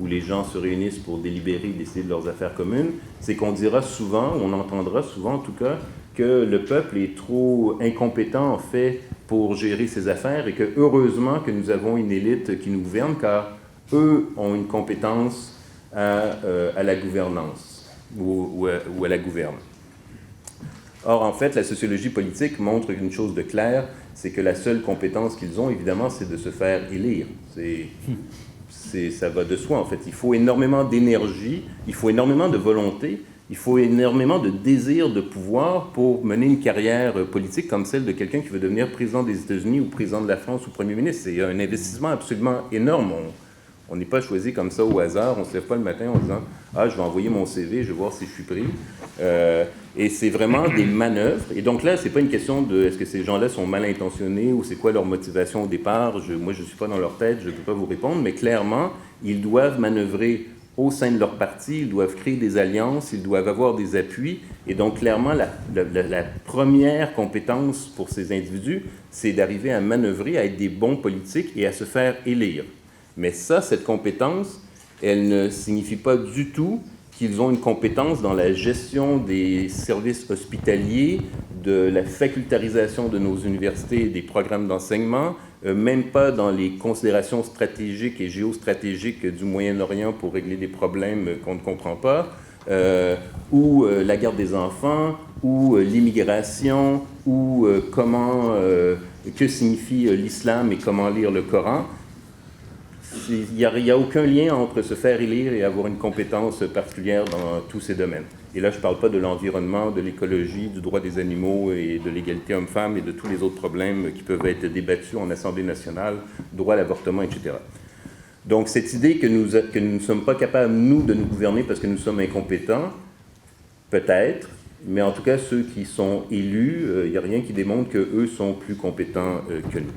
où les gens se réunissent pour délibérer, décider de leurs affaires communes, c'est qu'on dira souvent, on entendra souvent en tout cas, que le peuple est trop incompétent en fait pour gérer ses affaires et que heureusement que nous avons une élite qui nous gouverne car eux ont une compétence à la gouvernance ou à la gouverne. Or, en fait, la sociologie politique montre une chose de claire, c'est que la seule compétence qu'ils ont, évidemment, c'est de se faire élire. Ça va de soi, en fait. Il faut énormément d'énergie, il faut énormément de volonté, il faut énormément de désir de pouvoir pour mener une carrière politique comme celle de quelqu'un qui veut devenir président des États-Unis ou président de la France ou premier ministre. C'est un investissement absolument énorme. On n'est pas choisi comme ça au hasard, on ne se lève pas le matin en disant « Ah, je vais envoyer mon CV, je vais voir si je suis pris. » Et c'est vraiment des manœuvres. Et donc là, ce n'est pas une question de est-ce que ces gens-là sont mal intentionnés ou c'est quoi leur motivation au départ. Moi, je ne suis pas dans leur tête, je ne peux pas vous répondre, mais clairement, ils doivent manœuvrer au sein de leur parti, ils doivent créer des alliances, ils doivent avoir des appuis. Et donc, clairement, la première compétence pour ces individus, c'est d'arriver à manœuvrer, à être des bons politiques et à se faire élire. Mais ça, cette compétence, elle ne signifie pas du tout qu'ils ont une compétence dans la gestion des services hospitaliers, de la facultarisation de nos universités et des programmes d'enseignement, même pas dans les considérations stratégiques et géostratégiques du Moyen-Orient pour régler des problèmes qu'on ne comprend pas, ou la garde des enfants, ou l'immigration, ou que signifie l'islam et comment lire le Coran. Il n'y a aucun lien entre se faire élire et avoir une compétence particulière dans tous ces domaines. Et là, je ne parle pas de l'environnement, de l'écologie, du droit des animaux et de l'égalité homme-femme et de tous les autres problèmes qui peuvent être débattus en Assemblée nationale, droit à l'avortement, etc. Donc, cette idée que nous ne sommes pas capables, nous, de nous gouverner parce que nous sommes incompétents, peut-être, mais en tout cas, ceux qui sont élus, il n'y a rien qui démontre qu'eux sont plus compétents que nous.